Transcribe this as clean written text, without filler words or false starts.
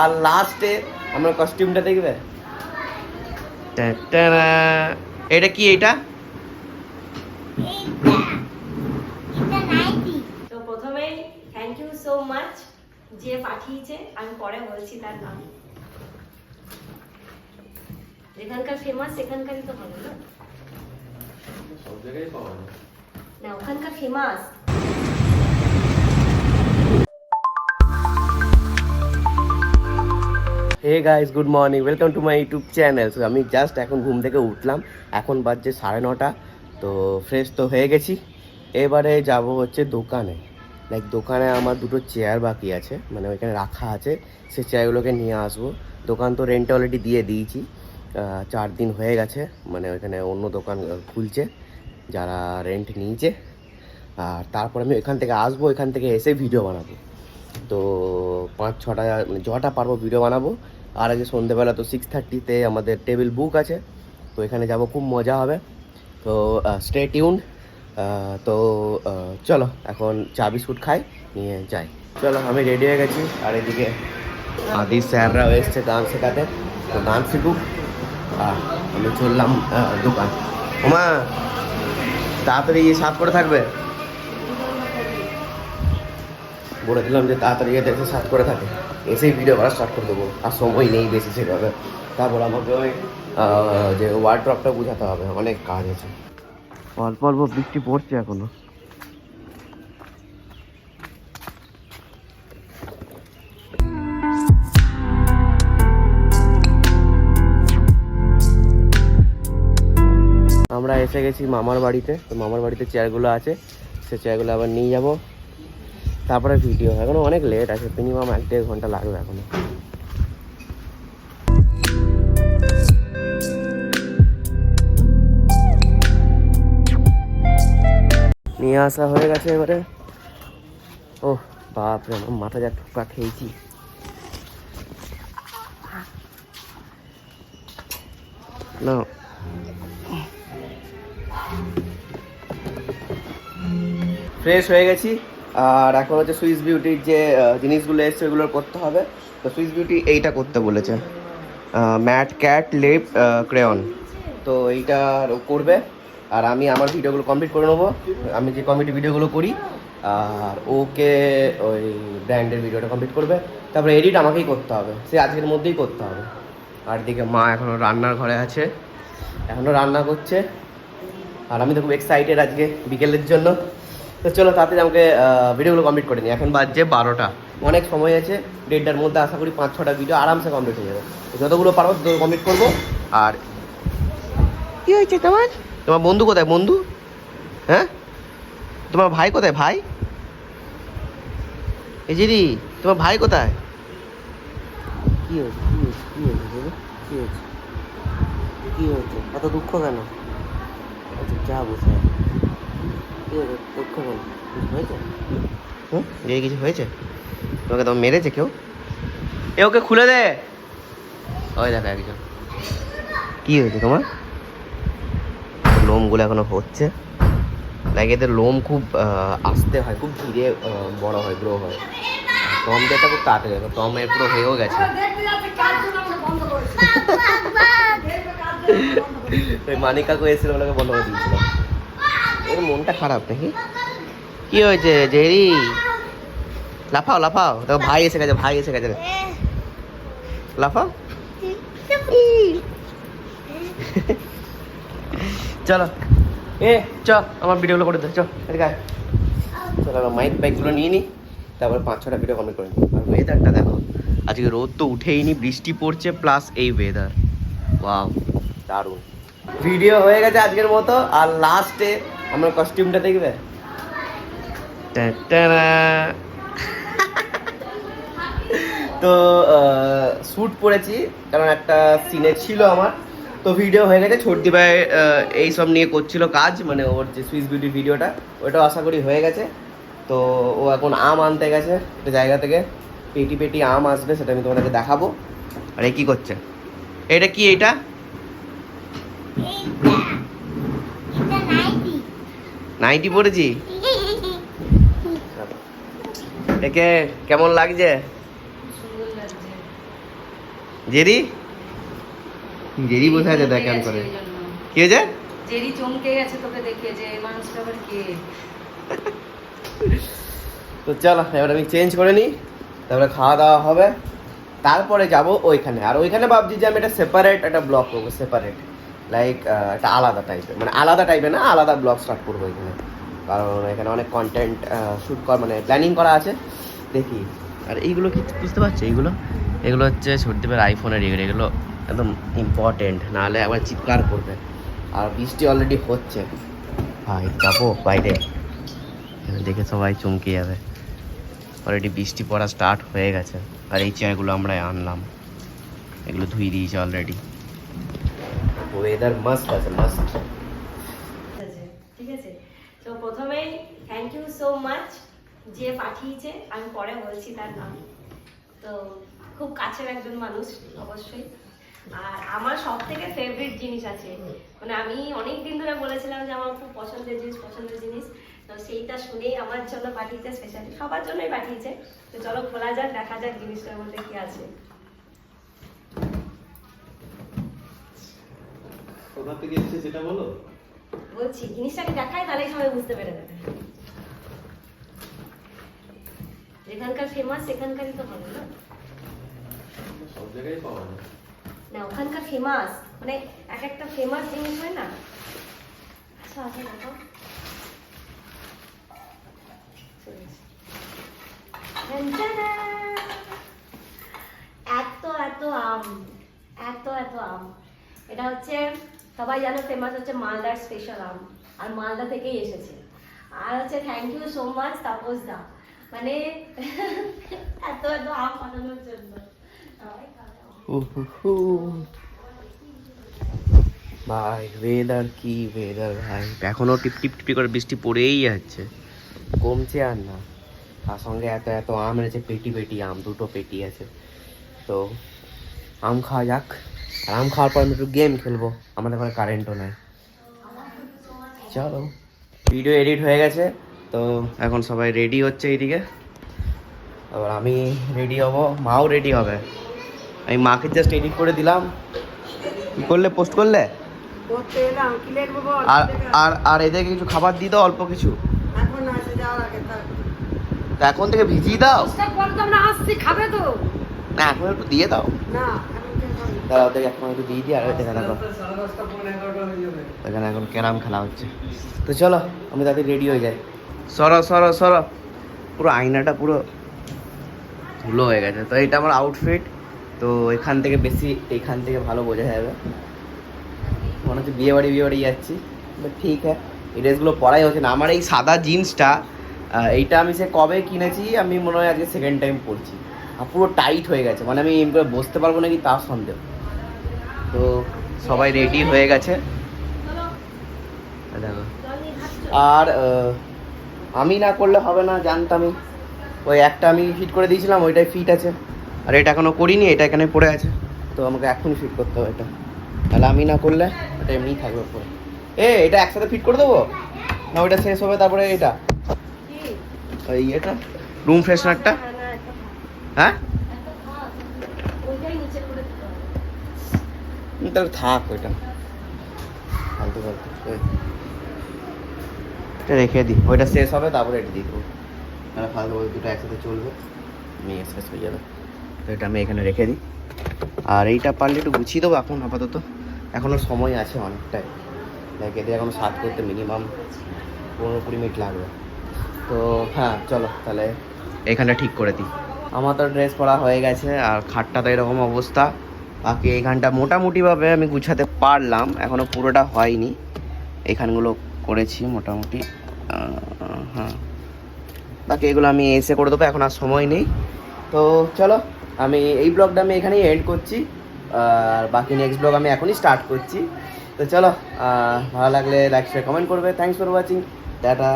আর লাস্টে আমার কস্টিউমটা দেখবে। এটা কি? এটা তো প্রথমেই থ্যাংক ইউ সো মাচ যে পাঠিয়েছে, আমি পরে বলছি তার নাম। যেখানকার ফেমাস সেখানকারই তো হবে না, সব জায়গায় পাওয়া যায় না ওখানকার famous. Hey guys, good morning, welcome to my YouTube channel. So আমি জাস্ট এখন ঘুম থেকে উঠলাম, এখন বাজছে 9:30। তো ফ্রেশ তো হয়ে গেছি, এবারে যাব হচ্ছে দোকানে। দোকানে আমার দুটো চেয়ার বাকি আছে, মানে ওইখানে রাখা আছে, সেই চেয়ারগুলোকে নিয়ে আসবো। দোকান তো রেন্টে অলরেডি দিয়ে দিয়েছি, 4 দিন হয়ে গেছে, মানে ওইখানে অন্য দোকান খুলছে যারা রেন্ট নিয়েছে। আর তারপর আমি এখান থেকে আসবো, এখান থেকে এসে ভিডিও বানাবো। তো 5-6টা মানে যটা পারবো ভিডিও বানাবো। আর আগে সন্ধ্যেবেলা তো 6:30-তে আমাদের টেবিল বুক আছে, তো এখানে যাব, খুব মজা হবে। তো স্টে টিউন। তো চলো এখন চা বিস্কুট খাই, নিয়ে যাই। চলো আমি রেডি হয়ে গেছি, আর এদিকে আদি স্যাররাও এসছে গান শেখাতে, তো গান শিখুক। আর আমি চললাম দোকান। ওমা তাড়াতাড়ি সাফ করে থাকবে, বলে দিলাম যে তাড়াতাড়ি এসে সার্চ করে থাকে, এসেই ভিডিও করা স্টার্ট করে দেবো। আর সময় নেই বেশি সেভাবে, তারপর আমাকে ওই যে ওয়ার্ড্রপটা বোঝাতে হবে, অনেক কাজ আছে। অল্প অল্প বৃষ্টি পড়ছে এখনো। আমরা এসে গেছি মামার বাড়িতে। তো মামার বাড়িতে চেয়ারগুলো আছে, সে চেয়ারগুলো আবার নিয়ে যাবো, তারপরে ভিডিও। এখনো অনেক লেট আছে, মিনিমাম 1-1.5 ঘন্টা লাগবে এখনো। নিয়ে আসা হয়ে গেছে এবারে। ও বাপরে, আমার মাথা যা ঠোকা খেয়েছি। না ফ্রেশ হয়ে গেছি, আর এখন হচ্ছে সুইস বিউটির যে জিনিসগুলো এসছে ওইগুলো করতে হবে। তো সুইস বিউটি এইটা করতে বলেছে, ম্যাট ক্যাট লিপ ক্রেয়ন। তো এইটা করবে, আর আমি আমার ভিডিওগুলো কমপ্লিট করে নেবো, আমি যে কমেডি ভিডিওগুলো করি। আর ওকে ওই ব্র্যান্ডের ভিডিওটা কমপ্লিট করবে, তারপরে এডিট আমাকেই করতে হবে, সে আজকের মধ্যেই করতে হবে। আর দিকে মা এখনও রান্নার ঘরে আছে, এখনও রান্না করছে। আর আমি তো খুব এক্সাইটেড আজকে বিকেলের জন্য। তো চলো তাড়াতাড়ি আমাকে ভিডিওগুলো কমপ্লিট করে নিই। এখন বাজছে 12টা, অনেক সময় আছে, 1:30টার মধ্যে আশা করি 5-6টা ভিডিও আরামসে কমপ্লিট হয়ে যাবে। যতগুলো পারবো ততগুলো কমপ্লিট করবো। আর কী হয়েছে তোমার? তোমার বন্ধু কোথায়? বন্ধু? হ্যাঁ, তোমার ভাই কোথায়? ভাই এই যে রি, তোমার ভাই কোথায়? কী হয়েছে? কী হয়েছে? কী হয়েছে? কী হয়েছে? কী হয়েছে? এত দুঃখ কেন? আচ্ছা যা বসে, কী হয়েছে? দুঃখ কেন? কিছু হয়েছে? হুম, এই কিছু হয়েছে? তোমাকে তোমার মেরেছে কেউ? এ ওকে খুলে দে। ওই দেখা একজন। কী হয়েছে তোমার? লোমগুলো এখনো হচ্ছে, এদের লোম খুব আস্তে হয়, খুব ধীরে বড় হয়, গ্রো হয়। টম যেটা খুব তাড়াতাড়ি হয়, টমের পুরো হয়েও গেছে। ওই মানিক কাকু এসেছিল, ওনাকে বন্ধ করে দিয়েছিলাম। এর মনটা খারাপ নাকি? কি হয়েছে জেরি? লাফাও লাফাও, দেখো ভাই এসে গেছে, ভাই এসে গেছে, লাফাও। চলো চ, আমার ভিডিওগুলো করে দে, চ এদিকে আয়। চলো মাইক বাইকগুলো নিয়ে নিই, তারপরে 5-6টা ভিডিও কমপ্লিট করে নিই। আর ওয়েদারটা দেখো, আজকে রোদ তো উঠেই নি, বৃষ্টি পড়ছে, প্লাস এই ওয়েদার, ওয়াও দারুণ। ভিডিও হয়ে গেছে আজকের মতো, আর লাস্টে আমার কস্টিউমটা দেখবে। তো শ্যুট পরেছি, কারণ একটা সিনে ছিল আমার। তো ভিডিও হয়ে গেছে, ছোটদি ভাই এইসব নিয়ে করছিল কাজ, মানে ওর যে সুইস বিউটি ভিডিওটা, ওটাও আশা করি হয়ে গেছে। তো ও এখন আম আনতে গেছে একটা জায়গা থেকে, পেটি পেটি আম আসবে, সেটা আমি তোমাদেরকে দেখাবো। আর এই কী করছে? এটা কি? এটা নাইটি পরেছি। একে কেমন লাগছে? জেরি জেরি বসে আছে দেখ কেমন করে। কি হয়েছে? জেরি চমকে গেছে তোকে দেখে যে মানুষটা আবার কে। তো চলো এবার আমি চেঞ্জ করে নিই, তারপরে খাওয়া দাওয়া হবে, তারপরে যাব ওইখানে। আর ওইখানে ভাবছি যে আমি একটা সেপারেট একটা ব্লগ করবো, সেপারেট লাইক একটা আলাদা টাইপের, মানে আলাদা টাইপের না, আলাদা ব্লগ স্টার্ট করবো এখানে, কারণ এখানে অনেক কন্টেন্ট শ্যুট কর মানে প্ল্যানিং করা আছে, দেখি। আর এইগুলো কি বুঝতে পারছো? এগুলো হচ্ছে সর্দীপের আইফোনের এগুলো, এগুলো একদম ইম্পর্টেন্ট, নাহলে একবার চিৎকার করবে। আর বৃষ্টি অলরেডি হচ্ছে, ভাই যাবো বাইরে, দেখে সবাই চমকে যাবে। অলরেডি বৃষ্টি পড়া স্টার্ট হয়ে গেছে। আর এই চেয়ারগুলো আমরা আনলাম, এগুলো ধুয়ে দিয়েছে অলরেডি। ওয়েদার মাস্ট আছে, মাস্ট। ঠিক আছে, তো প্রথমেই থ্যাংক ইউ সো মাচ যে পাঠিয়েছে, আমি পরে বলছি তার নাম। তো খুব কাছের একজন মানুষ অবশ্যই। আর আমার সব থেকে ফেভারিট জিনিস আছে, মানে আমি অনেক দিন ধরে বলেছিলাম যে আমার খুব পছন্দের জিনিস, তো সেইটা শুনেই আমার জন্য পাঠিয়েছে, স্পেশালি সবার জন্যই পাঠিয়েছে। তো চলো খোলা যাক, দেখা যাক জিনিসটার মধ্যে কি আছে। কোথা থেকে এসেছে সেটা বলো। বলছি জিনিসটাকে দেখাই, তাহলেই সবাই বুঝতে পেরে যাবে। যেখানকার ফেমাস সেখানকারই তো হবে না, সব জায়গায় পাওয়া যায় না ওখানকার ফেমাস, মানে এক একটা ফেমাস জিনিস হয় না। আচ্ছা আচ্ছা দেখো, এত এত আম, এত এত আম। এটা হচ্ছে সবাই জানো ফেমাস হচ্ছে মালদার স্পেশাল আম, আর মালদা থেকেই এসেছে। আর হচ্ছে thank you so much Tapas da, মানে এত এত আম পাঠানোর জন্য। ভাই ওয়েদার কি ওয়েদার ভাই, এখনো টিপ টিপ টিপি করে বৃষ্টি পড়েই যাচ্ছে, কমছে আর না। তার সঙ্গে এত এত আম এনেছে, পেটি পেটি আম, 2টো পেটি আছে। তো আম খাওয়া যাক, আর আম খাওয়ার পর আমি একটু গেম খেলবো, আমাদের ঘরে কারেন্টও নেই। চলো, ভিডিও এডিট হয়ে গেছে, তো এখন সবাই রেডি হচ্ছে এইদিকে, আবার আমি রেডি হব, মাও রেডি হবে। আমি মাকে জাস্ট এডিট করে দিলাম। কি করলে, পোস্ট করলে? আর আর আর এদেরকে কিছু খাবার দিয়ে দাও, অল্প কিছু। তো এখন থেকে ভিজিয়ে দাও না, এখন একটু দিয়ে দাও। দাঁড়া, ওদের এখন একটু দিয়ে দিই। আর দেখা দেখো এখানে এখন ক্যারাম খেলা হচ্ছে। তো চলো আমি তাদের রেডি হয়ে যাই। সর, পুরো আয়নাটা পুরো ধুলো হয়ে গেছে। তো এটা আমার আউটফিট, তো এখান থেকে ভালো বোঝা যাবে। মনে হচ্ছে বিয়ে বাড়ি যাচ্ছি, বাট ঠিক হ্যাঁ, এই ড্রেসগুলো পরাই হচ্ছে না। আমার এই সাদা জিন্সটা, এইটা আমি সে কবে কিনেছি, আমি মনে হয় আজকে সেকেন্ড টাইম পরছি। আর পুরো টাইট হয়ে গেছে, মানে আমি এমনি করে বসতে পারবো নাকি তার সন্দেহ। তো সবাই রেডি হয়ে গেছে দেখো। আর আমি না করলে হবে না, জানতামই। ওই একটা আমি ফিট করে দিয়েছিলাম, ওইটাই ফিট আছে। আর এটা এখনও করিনি, এটা এখানে পড়ে আছে, তো আমাকে এখন ফিট করতে হবে এটা। তাহলে আমি না করলে এটা এমনিই থাকবে পরে। এটা একসাথে ফিট করে দেবো না, ওইটা শেষ হবে তারপরে এটা, ওই এটা রুম ফ্রেশনারটা। হ্যাঁ তাহলে থাক, ওইটা ফালতু এটা রেখে দিই, ওইটা শেষ হবে তারপরে এটা দিয়ে দেবো। তাহলে ফালতু ওই দুটো একসাথে চলবে, নিয়ে শেষ হয়ে যাবে। তো এটা আমি এখানে রেখে দিই। আর এইটা পারলে একটু গুছিয়ে দেবো এখন, আপাতত এখনও সময় আছে অনেকটাই, লাইক এদের এখনও সাত করতে মিনিমাম 15-20 মিনিট লাগবে। তো হ্যাঁ চলো তাহলে এখানটা ঠিক করে দিই। আমার তো ড্রেস পরা হয়ে গেছে, আর খাটটা তো এরকম অবস্থা। বাকি এইখানটা মোটামুটিভাবে আমি গুছাতে পারলাম, এখনও পুরোটা হয়নি, এইখানগুলো করেছি মোটামুটি। হ্যাঁ বাকি এগুলো আমি এসে করে দেবো, এখন আর সময় নেই। তো চলো আমি এই ব্লগটা আমি এখানেই এন্ড করছি, আর বাকি নেক্সট ব্লগ আমি এখনই স্টার্ট করছি। তো চলো, ভালো লাগলে লাইক শেয়ার কমেন্ট করবে। Thanks for watching, tata.